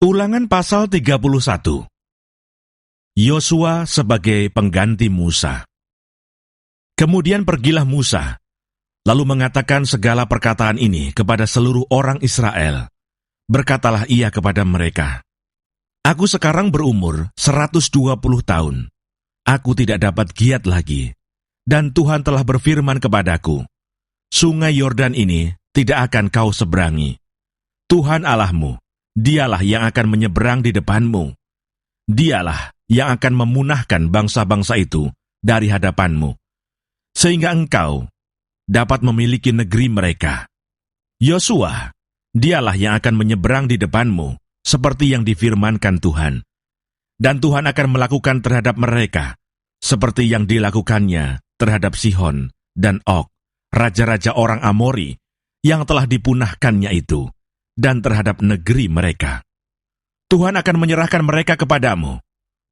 Ulangan pasal 31. Yosua sebagai pengganti Musa. Kemudian pergilah Musa, lalu mengatakan segala perkataan ini kepada seluruh orang Israel. Berkatalah ia kepada mereka, "Aku sekarang berumur 120 tahun. Aku tidak dapat giat lagi, dan Tuhan telah berfirman kepadaku, Sungai Yordan ini tidak akan kau seberangi. Tuhan Allahmu, Dialah yang akan menyeberang di depanmu. Dialah yang akan memunahkan bangsa-bangsa itu dari hadapanmu, sehingga engkau dapat memiliki negeri mereka. Yosua, Dialah yang akan menyeberang di depanmu, seperti yang difirmankan Tuhan. Dan Tuhan akan melakukan terhadap mereka, seperti yang dilakukannya terhadap Sihon dan Og, raja-raja orang Amori, yang telah dipunahkannya itu, dan terhadap negeri mereka. Tuhan akan menyerahkan mereka kepadamu,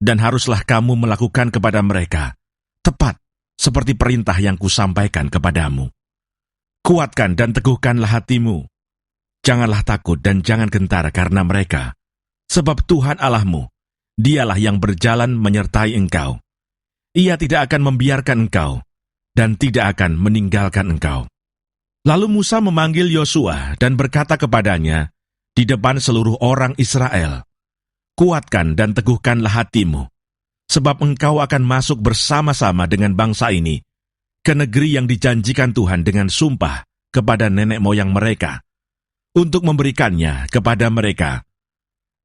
dan haruslah kamu melakukan kepada mereka, tepat seperti perintah yang kusampaikan kepadamu. Kuatkan dan teguhkanlah hatimu. Janganlah takut dan jangan gentar karena mereka, sebab Tuhan Allahmu, Dialah yang berjalan menyertai engkau. Ia tidak akan membiarkan engkau, dan tidak akan meninggalkan engkau." Lalu Musa memanggil Yosua dan berkata kepadanya di depan seluruh orang Israel, "Kuatkan dan teguhkanlah hatimu, sebab engkau akan masuk bersama-sama dengan bangsa ini ke negeri yang dijanjikan Tuhan dengan sumpah kepada nenek moyang mereka, untuk memberikannya kepada mereka,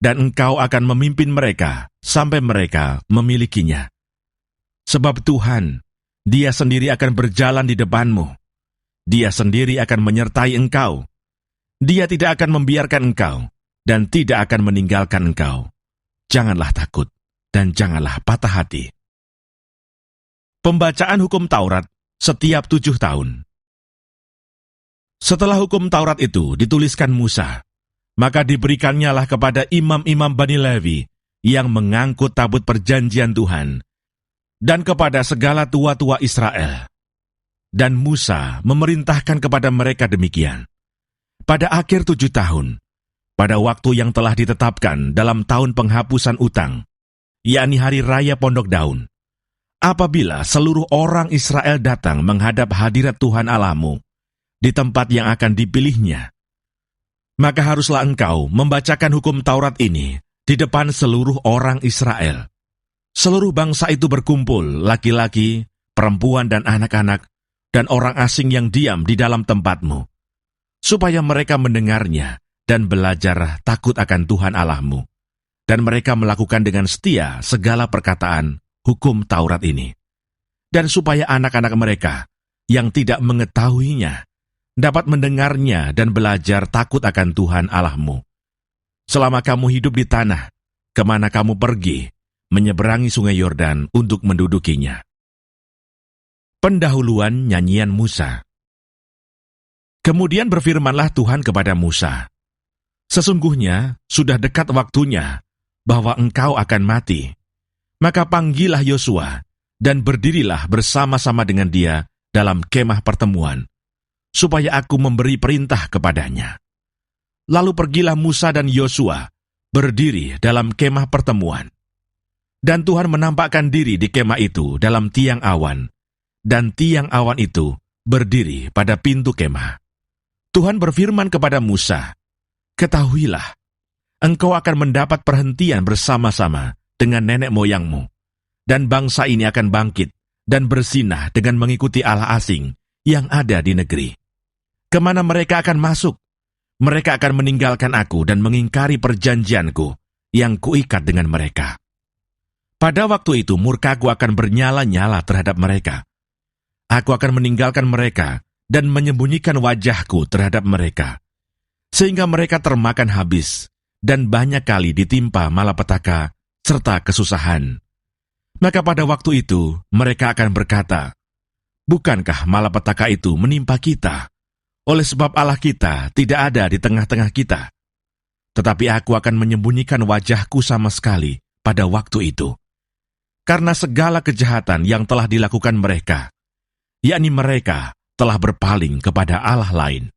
dan engkau akan memimpin mereka sampai mereka memilikinya. Sebab Tuhan, Dia sendiri akan berjalan di depanmu. Dia sendiri akan menyertai engkau. Dia tidak akan membiarkan engkau, dan tidak akan meninggalkan engkau. Janganlah takut, dan janganlah patah hati." Pembacaan hukum Taurat setiap 7 tahun. Setelah hukum Taurat itu dituliskan Musa, maka diberikannya kepada imam-imam Bani Lewi yang mengangkut tabut perjanjian Tuhan, dan kepada segala tua-tua Israel. Dan Musa memerintahkan kepada mereka demikian. Pada akhir 7 tahun, pada waktu yang telah ditetapkan dalam tahun penghapusan utang, yakni hari raya Pondok Daun, apabila seluruh orang Israel datang menghadap hadirat Tuhan Allahmu di tempat yang akan dipilihnya, maka haruslah engkau membacakan hukum Taurat ini di depan seluruh orang Israel. Seluruh bangsa itu berkumpul, laki-laki, perempuan dan anak-anak, dan orang asing yang diam di dalam tempatmu, supaya mereka mendengarnya dan belajar takut akan Tuhan Allahmu, dan mereka melakukan dengan setia segala perkataan hukum Taurat ini, dan supaya anak-anak mereka yang tidak mengetahuinya dapat mendengarnya dan belajar takut akan Tuhan Allahmu. Selama kamu hidup di tanah, kemana kamu pergi, menyeberangi sungai Yordan untuk mendudukinya. Pendahuluan nyanyian Musa. Kemudian berfirmanlah Tuhan kepada Musa, "Sesungguhnya sudah dekat waktunya bahwa engkau akan mati. Maka panggillah Yosua dan berdirilah bersama-sama dengan dia dalam kemah pertemuan, supaya aku memberi perintah kepadanya." Lalu pergilah Musa dan Yosua berdiri dalam kemah pertemuan. Dan Tuhan menampakkan diri di kemah itu dalam tiang awan, dan tiang awan itu berdiri pada pintu kemah. Tuhan berfirman kepada Musa, "Ketahuilah, engkau akan mendapat perhentian bersama-sama dengan nenek moyangmu, dan bangsa ini akan bangkit dan bersinah dengan mengikuti allah asing yang ada di negeri. Kemana mereka akan masuk, mereka akan meninggalkan aku dan mengingkari perjanjianku yang kuikat dengan mereka. Pada waktu itu murkaku akan bernyala-nyala terhadap mereka. Aku akan meninggalkan mereka dan menyembunyikan wajahku terhadap mereka, sehingga mereka termakan habis dan banyak kali ditimpa malapetaka serta kesusahan. Maka pada waktu itu mereka akan berkata, 'Bukankah malapetaka itu menimpa kita? Oleh sebab Allah kita tidak ada di tengah-tengah kita.' Tetapi aku akan menyembunyikan wajahku sama sekali pada waktu itu, karena segala kejahatan yang telah dilakukan mereka, yakni mereka telah berpaling kepada Allah lain.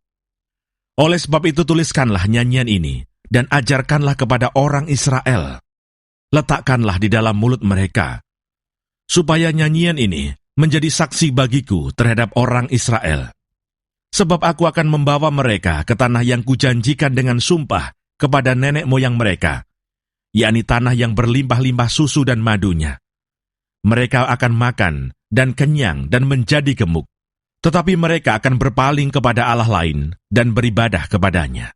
Oleh sebab itu tuliskanlah nyanyian ini dan ajarkanlah kepada orang Israel. Letakkanlah di dalam mulut mereka, supaya nyanyian ini menjadi saksi bagiku terhadap orang Israel. Sebab aku akan membawa mereka ke tanah yang kujanjikan dengan sumpah kepada nenek moyang mereka, yakni tanah yang berlimpah-limpah susu dan madunya. Mereka akan makan dan kenyang dan menjadi gemuk, tetapi mereka akan berpaling kepada Allah lain dan beribadah kepadanya.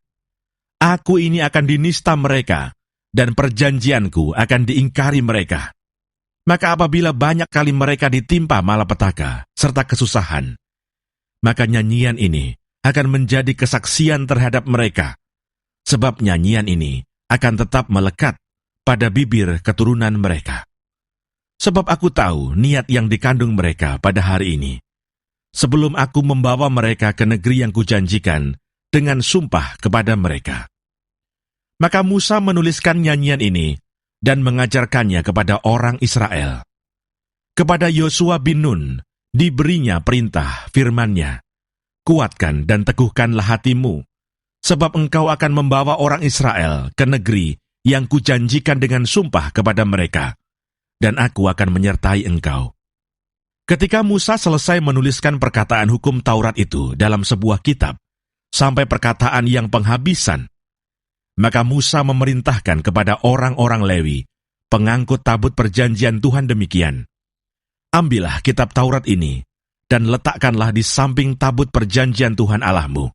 Aku ini akan dinista mereka, dan perjanjianku akan diingkari mereka. Maka apabila banyak kali mereka ditimpa malapetaka serta kesusahan, maka nyanyian ini akan menjadi kesaksian terhadap mereka, sebab nyanyian ini akan tetap melekat pada bibir keturunan mereka. Sebab aku tahu niat yang dikandung mereka pada hari ini, sebelum aku membawa mereka ke negeri yang kujanjikan dengan sumpah kepada mereka. Maka Musa menuliskan nyanyian ini dan mengajarkannya kepada orang Israel. Kepada Yosua bin Nun diberinya perintah firman-Nya, "Kuatkan dan teguhkanlah hatimu, sebab engkau akan membawa orang Israel ke negeri yang kujanjikan dengan sumpah kepada mereka, dan aku akan menyertai engkau." Ketika Musa selesai menuliskan perkataan hukum Taurat itu dalam sebuah kitab, sampai perkataan yang penghabisan, maka Musa memerintahkan kepada orang-orang Lewi, pengangkut tabut perjanjian Tuhan demikian, "Ambillah kitab Taurat ini, dan letakkanlah di samping tabut perjanjian Tuhan Allahmu,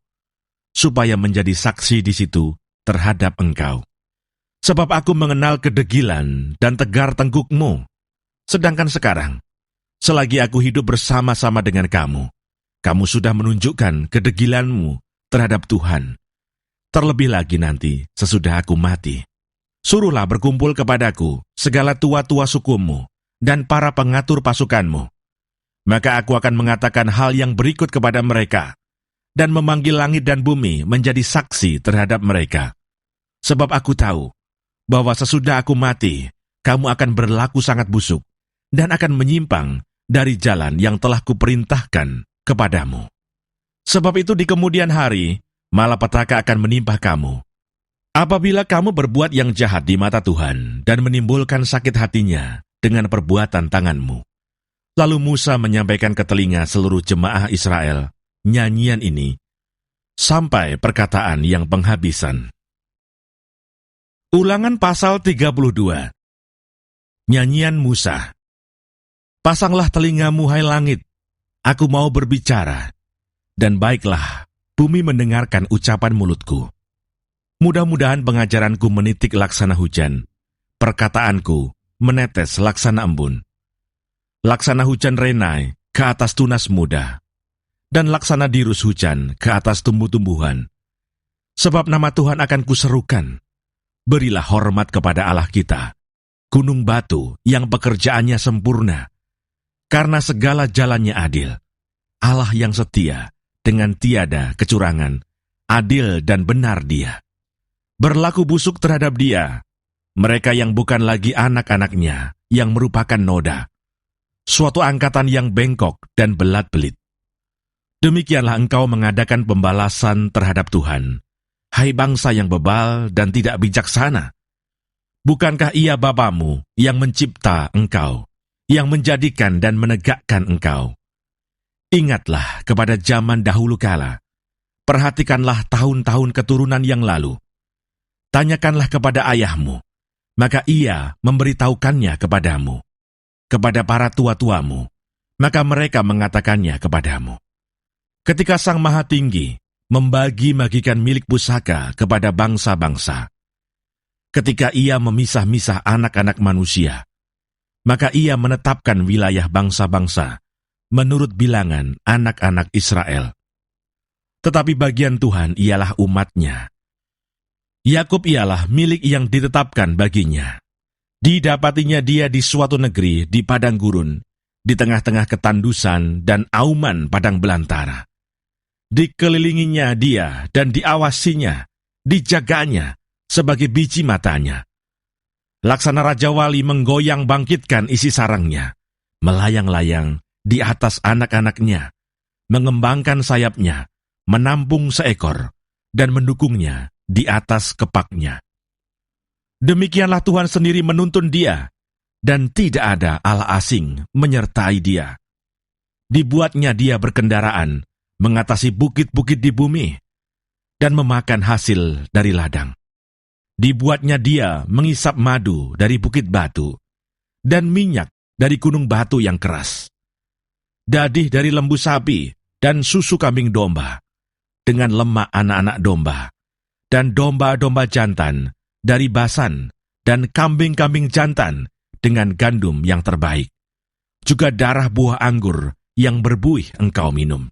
supaya menjadi saksi di situ terhadap engkau. Sebab aku mengenal kedegilan dan tegar tengkukmu, sedangkan sekarang, selagi aku hidup bersama-sama dengan kamu, kamu sudah menunjukkan kedegilanmu terhadap Tuhan. Terlebih lagi nanti, sesudah aku mati, suruhlah berkumpul kepadaku segala tua-tua sukumu dan para pengatur pasukanmu. Maka aku akan mengatakan hal yang berikut kepada mereka, dan memanggil langit dan bumi menjadi saksi terhadap mereka. Sebab aku tahu bahwa sesudah aku mati, kamu akan berlaku sangat busuk, dan akan menyimpang dari jalan yang telah kuperintahkan kepadamu. Sebab itu di kemudian hari, malapetaka akan menimpa kamu. Apabila kamu berbuat yang jahat di mata Tuhan dan menimbulkan sakit hatinya dengan perbuatan tanganmu." Lalu Musa menyampaikan ke telinga seluruh jemaah Israel nyanyian ini, sampai perkataan yang penghabisan. Ulangan pasal 32. Nyanyian Musa. "Pasanglah telingamu, hai langit, aku mau berbicara, dan baiklah bumi mendengarkan ucapan mulutku. Mudah-mudahan pengajaranku menitik laksana hujan, perkataanku menetes laksana embun. Laksana hujan renai ke atas tunas muda, dan laksana dirus hujan ke atas tumbuh-tumbuhan. Sebab nama Tuhan akan kuserukan. Berilah hormat kepada Allah kita, gunung batu yang pekerjaannya sempurna, karena segala jalannya adil. Allah yang setia, dengan tiada kecurangan, adil dan benar Dia. Berlaku busuk terhadap Dia, mereka yang bukan lagi anak-anaknya, yang merupakan noda, suatu angkatan yang bengkok dan belat-belit. Demikianlah engkau mengadakan pembalasan terhadap Tuhan, hai bangsa yang bebal dan tidak bijaksana. Bukankah Ia Bapamu yang mencipta engkau, yang menjadikan dan menegakkan engkau? Ingatlah kepada zaman dahulu kala, perhatikanlah tahun-tahun keturunan yang lalu. Tanyakanlah kepada ayahmu, maka ia memberitahukannya kepadamu. Kepada para tua-tuamu, maka mereka mengatakannya kepadamu. Ketika Sang Maha Tinggi membagi-bagikan milik pusaka kepada bangsa-bangsa, ketika Ia memisah-misah anak-anak manusia, maka Ia menetapkan wilayah bangsa-bangsa menurut bilangan anak-anak Israel. Tetapi bagian Tuhan ialah umat-Nya. Yakub ialah milik yang ditetapkan baginya. Didapatinya dia di suatu negeri di padang gurun, di tengah-tengah ketandusan dan auman padang belantara. Dikelilinginya dia dan diawasinya, dijaganya sebagai biji matanya. Laksana Raja Wali menggoyang bangkitkan isi sarangnya, melayang-layang di atas anak-anaknya, mengembangkan sayapnya, menampung seekor, dan mendukungnya di atas kepaknya. Demikianlah Tuhan sendiri menuntun dia, dan tidak ada Allah asing menyertai dia. Dibuatnya dia berkendaraan, mengatasi bukit-bukit di bumi, dan memakan hasil dari ladang. Dibuatnya dia mengisap madu dari bukit batu, dan minyak dari gunung batu yang keras. Dadih dari lembu sapi, dan susu kambing domba, dengan lemak anak-anak domba, dan domba-domba jantan dari Basan, dan kambing-kambing jantan dengan gandum yang terbaik. Juga darah buah anggur yang berbuih engkau minum.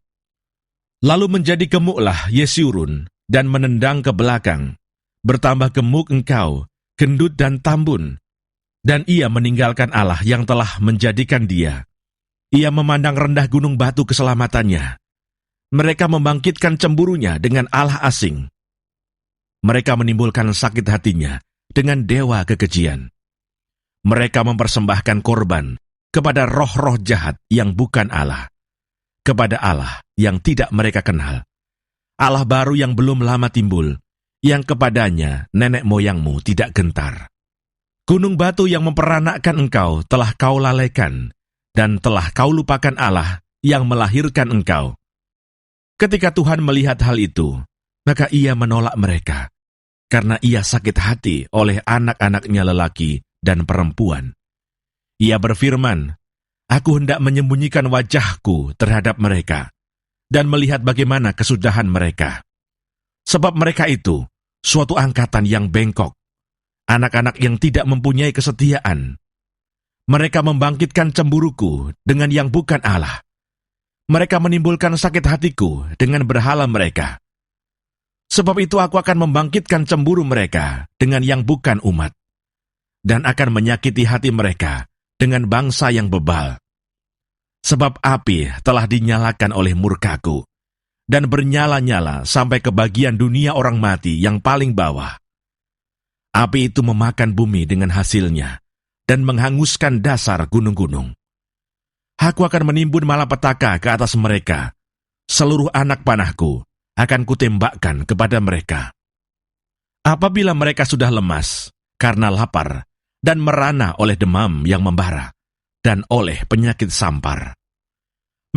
Lalu menjadi gemuklah Yesurun, dan menendang ke belakang. Bertambah gemuk engkau, gendut dan tambun. Dan ia meninggalkan Allah yang telah menjadikan dia. Ia memandang rendah gunung batu keselamatannya. Mereka membangkitkan cemburunya dengan Allah asing. Mereka menimbulkan sakit hatinya dengan dewa kekejian. Mereka mempersembahkan korban kepada roh-roh jahat yang bukan Allah, kepada Allah yang tidak mereka kenal, Allah baru yang belum lama timbul, yang kepadanya nenek moyangmu tidak gentar. Gunung batu yang memperanakkan engkau telah kau lalaikan, dan telah kau lupakan Allah yang melahirkan engkau. Ketika Tuhan melihat hal itu, maka ia menolak mereka, karena ia sakit hati oleh anak-anaknya lelaki dan perempuan. Ia berfirman, aku hendak menyembunyikan wajahku terhadap mereka, dan melihat bagaimana kesudahan mereka. Sebab mereka itu suatu angkatan yang bengkok, anak-anak yang tidak mempunyai kesetiaan. Mereka membangkitkan cemburuku dengan yang bukan Allah. Mereka menimbulkan sakit hatiku dengan berhala mereka. Sebab itu aku akan membangkitkan cemburu mereka dengan yang bukan umat, dan akan menyakiti hati mereka dengan bangsa yang bebal. Sebab api telah dinyalakan oleh murkaku, dan bernyala-nyala sampai ke bagian dunia orang mati yang paling bawah. Api itu memakan bumi dengan hasilnya, dan menghanguskan dasar gunung-gunung. Aku akan menimbun malapetaka ke atas mereka. Seluruh anak panahku akan kutembakkan kepada mereka. Apabila mereka sudah lemas karena lapar, dan merana oleh demam yang membara, dan oleh penyakit sampar,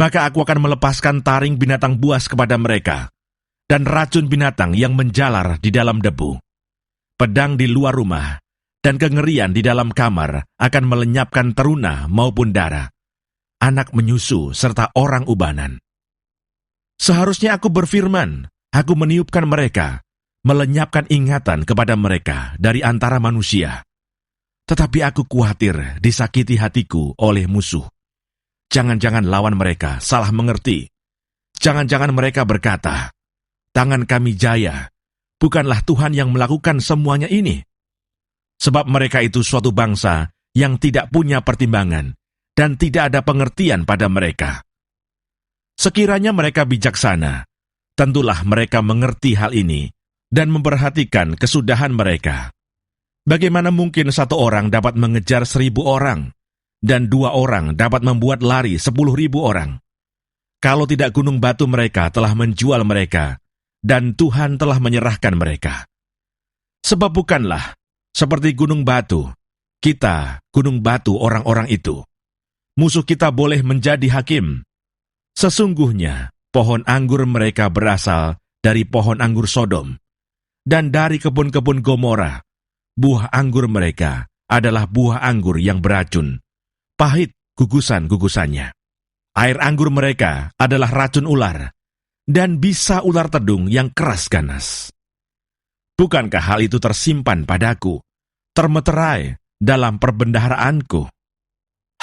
maka aku akan melepaskan taring binatang buas kepada mereka, dan racun binatang yang menjalar di dalam debu. Pedang di luar rumah, dan kengerian di dalam kamar akan melenyapkan teruna maupun darah, anak menyusu serta orang ubanan. Seharusnya aku berfirman, aku meniupkan mereka, melenyapkan ingatan kepada mereka dari antara manusia. Tetapi aku khawatir disakiti hatiku oleh musuh. Jangan-jangan lawan mereka salah mengerti. Jangan-jangan mereka berkata, tangan kami jaya, bukanlah Tuhan yang melakukan semuanya ini. Sebab mereka itu suatu bangsa yang tidak punya pertimbangan, dan tidak ada pengertian pada mereka. Sekiranya mereka bijaksana, tentulah mereka mengerti hal ini, dan memperhatikan kesudahan mereka. Bagaimana mungkin satu orang dapat mengejar 1.000 orang, dan 2 orang dapat membuat lari 10.000 orang? Kalau tidak gunung batu mereka telah menjual mereka, dan Tuhan telah menyerahkan mereka. Sebab bukanlah seperti gunung batu, kita gunung batu orang-orang itu. Musuh kita boleh menjadi hakim. Sesungguhnya pohon anggur mereka berasal dari pohon anggur Sodom, dan dari kebun-kebun Gomora. Buah anggur mereka adalah buah anggur yang beracun, pahit gugusan-gugusannya. Air anggur mereka adalah racun ular, dan bisa ular tedung yang keras ganas. Bukankah hal itu tersimpan padaku, termeterai dalam perbendaharaanku?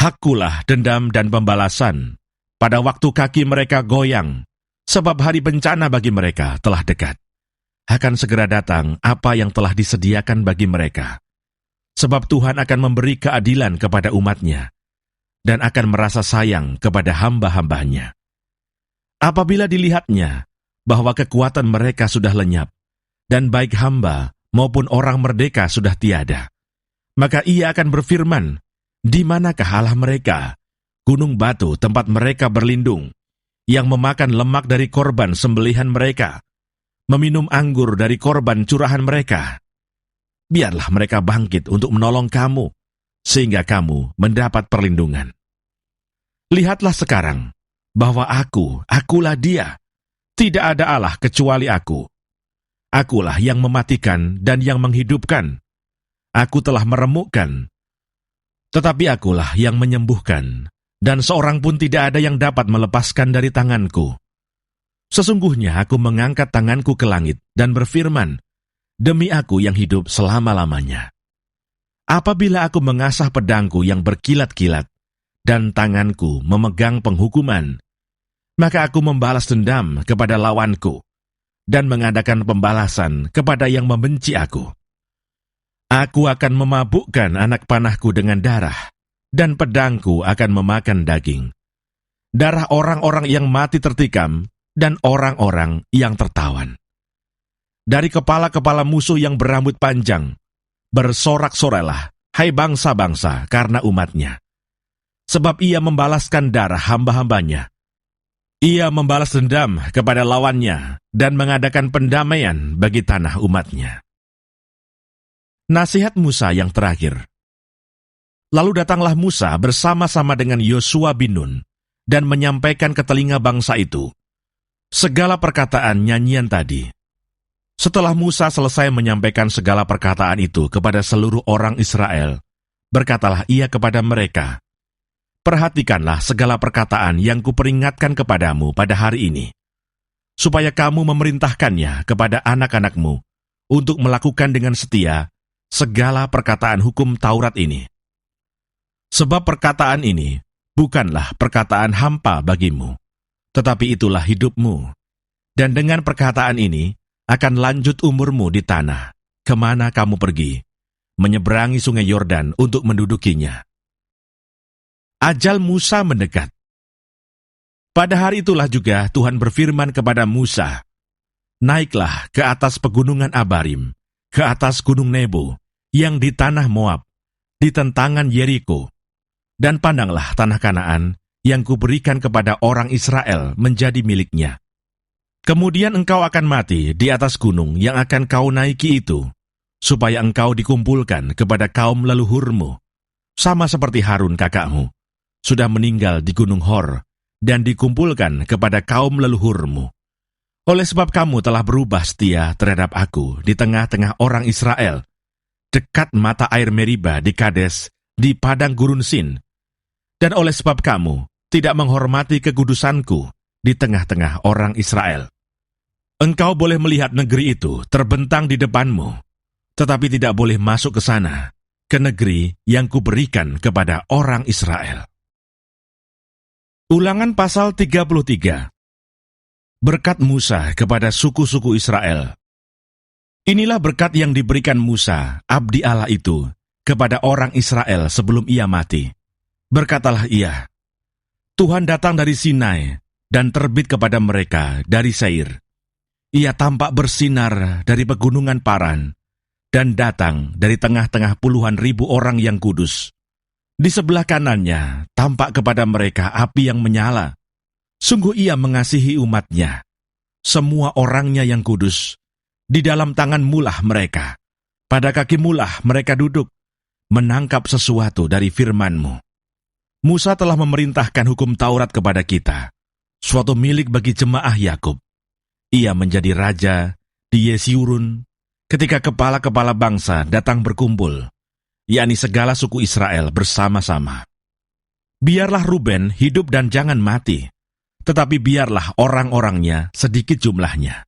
Hakkulah dendam dan pembalasan pada waktu kaki mereka goyang, sebab hari bencana bagi mereka telah dekat. Akan segera datang apa yang telah disediakan bagi mereka. Sebab Tuhan akan memberi keadilan kepada umatnya, dan akan merasa sayang kepada hamba-hambanya. Apabila dilihatnya bahwa kekuatan mereka sudah lenyap, dan baik hamba maupun orang merdeka sudah tiada, maka ia akan berfirman, di manakah Allah mereka, gunung batu tempat mereka berlindung, yang memakan lemak dari korban sembelihan mereka? meminum anggur dari korban curahan mereka. Biarlah mereka bangkit untuk menolong kamu, sehingga kamu mendapat perlindungan. Lihatlah sekarang, bahwa akulah Dia. Tidak ada Allah kecuali aku. Akulah yang mematikan dan yang menghidupkan. Aku telah meremukkan, tetapi akulah yang menyembuhkan, dan seorang pun tidak ada yang dapat melepaskan dari tanganku. Sesungguhnya aku mengangkat tanganku ke langit dan berfirman, demi aku yang hidup selama-lamanya. Apabila aku mengasah pedangku yang berkilat-kilat, dan tanganku memegang penghukuman, maka aku membalas dendam kepada lawanku, dan mengadakan pembalasan kepada yang membenci aku. Aku akan memabukkan anak panahku dengan darah, dan pedangku akan memakan daging. Darah orang-orang yang mati tertikam, dan orang-orang yang tertawan. Dari kepala-kepala musuh yang berambut panjang, bersorak-sorailah, hai bangsa-bangsa, karena umatnya. Sebab ia membalaskan darah hamba-hambanya. Ia membalas dendam kepada lawannya, dan mengadakan pendamaian bagi tanah umatnya. Nasihat Musa yang terakhir. Lalu datanglah Musa bersama-sama dengan Yosua bin Nun, dan menyampaikan ke telinga bangsa itu segala perkataan nyanyian tadi. Setelah Musa selesai menyampaikan segala perkataan itu kepada seluruh orang Israel, berkatalah ia kepada mereka, perhatikanlah segala perkataan yang kuperingatkan kepadamu pada hari ini, supaya kamu memerintahkannya kepada anak-anakmu untuk melakukan dengan setia segala perkataan hukum Taurat ini. Sebab perkataan ini bukanlah perkataan hampa bagimu, tetapi itulah hidupmu. Dan dengan perkataan ini akan lanjut umurmu di tanah, kemana kamu pergi, menyeberangi sungai Yordan untuk mendudukinya. Ajal Musa mendekat. Pada hari itulah juga Tuhan berfirman kepada Musa, naiklah ke atas pegunungan Abarim, ke atas gunung Nebo, yang di tanah Moab, di tentangan Yeriko, dan pandanglah tanah Kanaan yang kuberikan kepada orang Israel menjadi miliknya. Kemudian engkau akan mati di atas gunung yang akan kau naiki itu, supaya engkau dikumpulkan kepada kaum leluhurmu, sama seperti Harun kakakmu, sudah meninggal di gunung Hor, dan dikumpulkan kepada kaum leluhurmu. Oleh sebab kamu telah berubah setia terhadap aku di tengah-tengah orang Israel, dekat mata air Meriba di Kades, di padang gurun Sin, dan oleh sebab kamu tidak menghormati kekudusanku di tengah-tengah orang Israel. Engkau boleh melihat negeri itu terbentang di depanmu, tetapi tidak boleh masuk ke sana, ke negeri yang kuberikan kepada orang Israel. Ulangan pasal 33. Berkat Musa kepada suku-suku Israel. Inilah berkat yang diberikan Musa, abdi Allah itu, kepada orang Israel sebelum ia mati. Berkatalah ia, Tuhan datang dari Sinai dan terbit kepada mereka dari Seir. Ia tampak bersinar dari pegunungan Paran dan datang dari tengah-tengah puluhan ribu orang yang kudus. Di sebelah kanannya tampak kepada mereka api yang menyala. Sungguh ia mengasihi umatnya, semua orangnya yang kudus. Di dalam tangan mulah mereka, pada kaki mulah mereka duduk, menangkap sesuatu dari firman-Mu. Musa telah memerintahkan hukum Taurat kepada kita, suatu milik bagi jemaah Yakub. Ia menjadi raja di Yeshurun ketika kepala-kepala bangsa datang berkumpul, yakni segala suku Israel bersama-sama. Biarlah Ruben hidup dan jangan mati, tetapi biarlah orang-orangnya sedikit jumlahnya.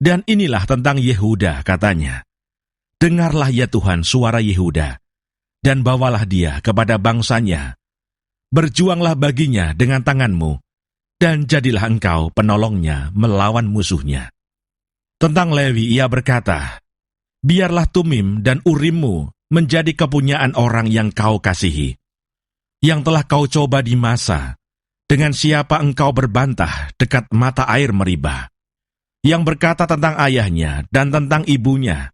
Dan inilah tentang Yehuda, katanya. Dengarlah ya Tuhan suara Yehuda, dan bawalah dia kepada bangsanya. Berjuanglah baginya dengan tanganmu, dan jadilah engkau penolongnya melawan musuhnya. Tentang Lewi ia berkata, biarlah Tumim dan Urimmu menjadi kepunyaan orang yang kau kasihi, yang telah kau coba di Masa, dengan siapa engkau berbantah dekat mata air Meriba, yang berkata tentang ayahnya dan tentang ibunya,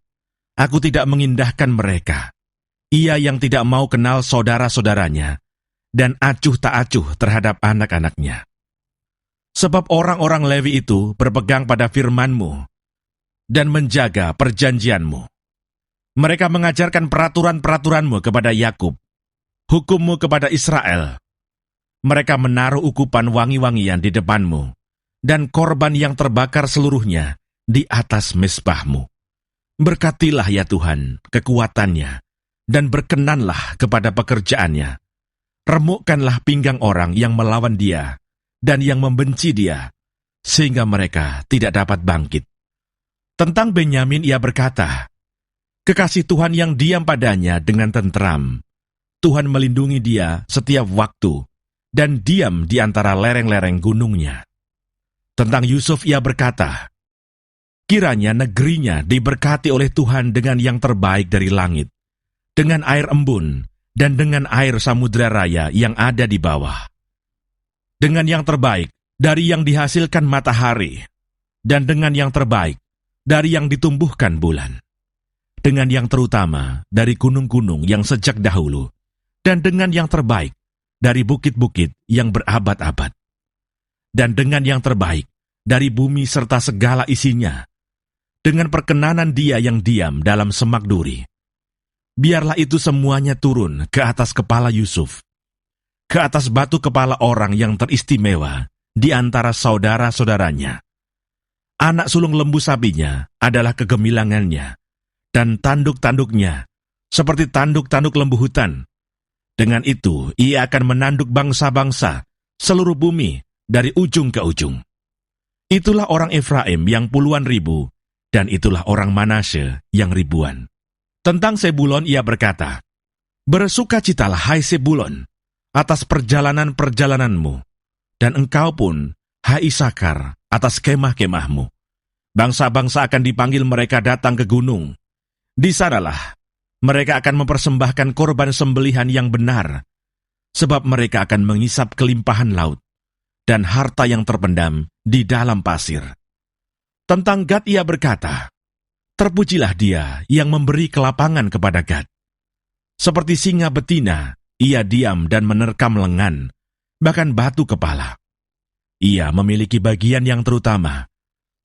aku tidak mengindahkan mereka. Ia yang tidak mau kenal saudara-saudaranya, dan acuh tak acuh terhadap anak-anaknya. Sebab orang-orang Lewi itu berpegang pada firman-Mu, dan menjaga perjanjian-Mu. Mereka mengajarkan peraturan-peraturan-Mu kepada Yakub, hukum-Mu kepada Israel. Mereka menaruh ukupan wangi-wangian di depan-Mu, dan korban yang terbakar seluruhnya di atas mezbah-Mu. Berkatilah ya Tuhan kekuatannya, dan berkenanlah kepada pekerjaannya. Remukkanlah pinggang orang yang melawan dia, dan yang membenci dia, sehingga mereka tidak dapat bangkit. Tentang Benyamin ia berkata, kekasih Tuhan yang diam padanya dengan tentram. Tuhan melindungi dia setiap waktu, dan diam di antara lereng-lereng gunungnya. Tentang Yusuf ia berkata, kiranya negerinya diberkati oleh Tuhan dengan yang terbaik dari langit, dengan air embun, dan dengan air samudera raya yang ada di bawah. Dengan yang terbaik dari yang dihasilkan matahari, dan dengan yang terbaik dari yang ditumbuhkan bulan. Dengan yang terutama dari gunung-gunung yang sejak dahulu, dan dengan yang terbaik dari bukit-bukit yang berabad-abad. Dan dengan yang terbaik dari bumi serta segala isinya, dengan perkenanan Dia yang diam dalam semak duri. Biarlah itu semuanya turun ke atas kepala Yusuf, ke atas batu kepala orang yang teristimewa di antara saudara-saudaranya. Anak sulung lembu sapinya adalah kegemilangannya, dan tanduk-tanduknya seperti tanduk-tanduk lembu hutan. Dengan itu, ia akan menanduk bangsa-bangsa seluruh bumi dari ujung ke ujung. Itulah orang Efraim yang puluhan ribu, dan itulah orang Manasye yang ribuan. Tentang Sebulon ia berkata, bersukacitalah hai Sebulon, atas perjalanan-perjalananmu, dan engkau pun, hai Isakar, atas kemah-kemahmu. Bangsa-bangsa akan dipanggil mereka datang ke gunung. Di sanalah mereka akan mempersembahkan korban sembelihan yang benar, sebab mereka akan mengisap kelimpahan laut dan harta yang terpendam di dalam pasir. Tentang Gad ia berkata, terpujilah dia yang memberi kelapangan kepada Gad. Seperti singa betina, ia diam dan menerkam lengan, bahkan batu kepala. Ia memiliki bagian yang terutama,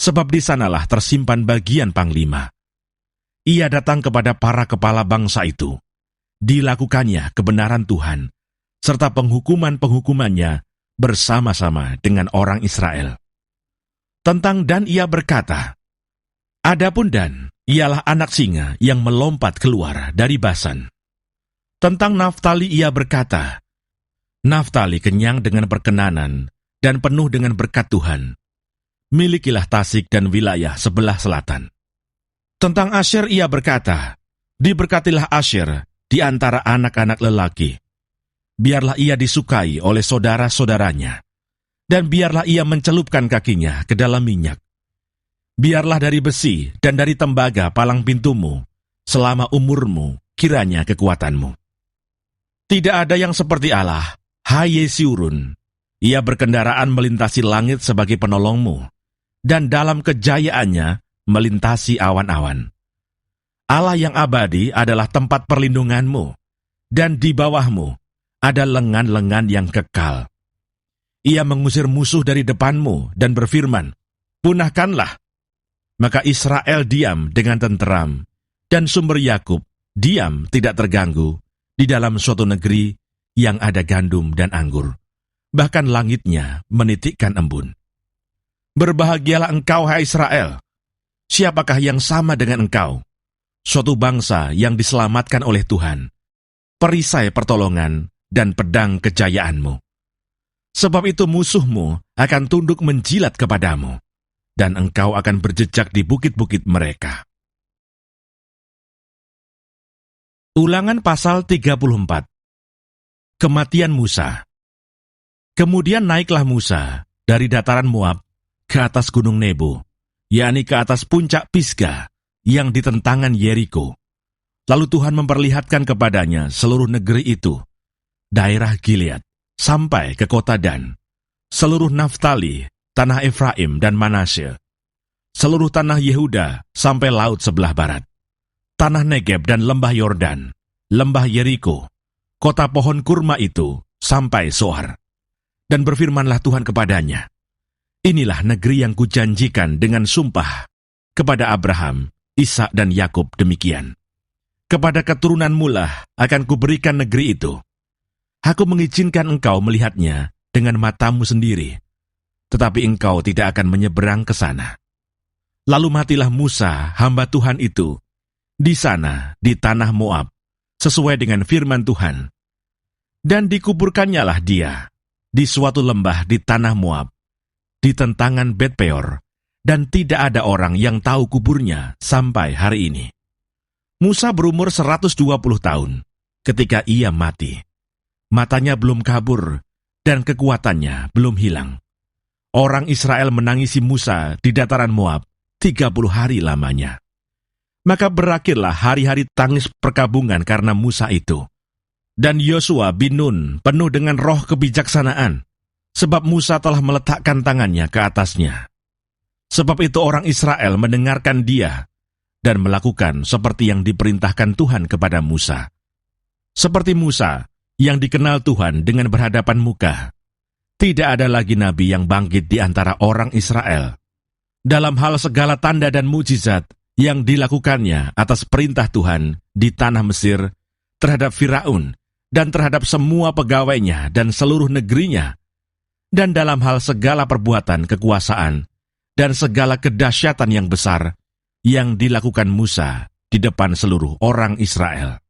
sebab di sanalah tersimpan bagian panglima. Ia datang kepada para kepala bangsa itu. Dilakukannya kebenaran Tuhan, serta penghukuman-penghukumannya bersama-sama dengan orang Israel. Tentang Dan ia berkata, adapun Dan, ialah anak singa yang melompat keluar dari Basan. Tentang Naftali ia berkata, Naftali kenyang dengan perkenanan dan penuh dengan berkat Tuhan. Milikilah Tasik dan wilayah sebelah selatan. Tentang Asyer ia berkata, diberkatilah Asyer di antara anak-anak lelaki. Biarlah ia disukai oleh saudara-saudaranya, dan biarlah ia mencelupkan kakinya ke dalam minyak. Biarlah dari besi dan dari tembaga palang pintumu, selama umurmu kiranya kekuatanmu. Tidak ada yang seperti Allah, hai Yeshurun. Ia berkendaraan melintasi langit sebagai penolongmu, dan dalam kejayaannya melintasi awan-awan. Allah yang abadi adalah tempat perlindunganmu, dan di bawahmu ada lengan-lengan yang kekal. Ia mengusir musuh dari depanmu dan berfirman, punahkanlah. Maka Israel diam dengan tenteram, dan sumber Yakub diam tidak terganggu di dalam suatu negeri yang ada gandum dan anggur. Bahkan langitnya menitikkan embun. Berbahagialah engkau, hai Israel. Siapakah yang sama dengan engkau? Suatu bangsa yang diselamatkan oleh Tuhan, perisai pertolongan dan pedang kejayaanmu. Sebab itu musuhmu akan tunduk menjilat kepadamu, dan engkau akan berjejak di bukit-bukit mereka. Ulangan pasal 34. Kematian Musa. Kemudian naiklah Musa dari dataran Moab ke atas gunung Nebo, yakni ke atas puncak Pisga yang di tentangan Yeriko. Lalu Tuhan memperlihatkan kepadanya seluruh negeri itu, daerah Gilead, sampai ke kota Dan, seluruh Naftali, tanah Efraim dan Manasye, seluruh tanah Yehuda sampai laut sebelah barat, tanah Negeb dan lembah Yordan, lembah Yeriko, kota pohon kurma itu sampai Soar. Dan berfirmanlah Tuhan kepadanya, inilah negeri yang kujanjikan dengan sumpah kepada Abraham, Ishak dan Yakub demikian, kepada keturunanmu lah akan kuberikan negeri itu. Aku mengizinkan engkau melihatnya dengan matamu sendiri, tetapi engkau tidak akan menyeberang ke sana. Lalu matilah Musa, hamba Tuhan itu, di sana, di tanah Moab, sesuai dengan firman Tuhan. Dan dikuburkannyalah dia di suatu lembah di tanah Moab, di tentangan Bet-peor, dan tidak ada orang yang tahu kuburnya sampai hari ini. Musa berumur 120 tahun ketika ia mati. Matanya belum kabur dan kekuatannya belum hilang. Orang Israel menangisi Musa di dataran Moab 30 hari lamanya. Maka berakhirlah hari-hari tangis perkabungan karena Musa itu. Dan Yosua bin Nun penuh dengan roh kebijaksanaan, sebab Musa telah meletakkan tangannya ke atasnya. Sebab itu orang Israel mendengarkan dia dan melakukan seperti yang diperintahkan Tuhan kepada Musa. Seperti Musa yang dikenal Tuhan dengan berhadapan muka, tidak ada lagi nabi yang bangkit di antara orang Israel. Dalam hal segala tanda dan mukjizat yang dilakukannya atas perintah Tuhan di tanah Mesir terhadap Firaun dan terhadap semua pegawainya dan seluruh negerinya, dan dalam hal segala perbuatan kekuasaan dan segala kedahsyatan yang besar yang dilakukan Musa di depan seluruh orang Israel.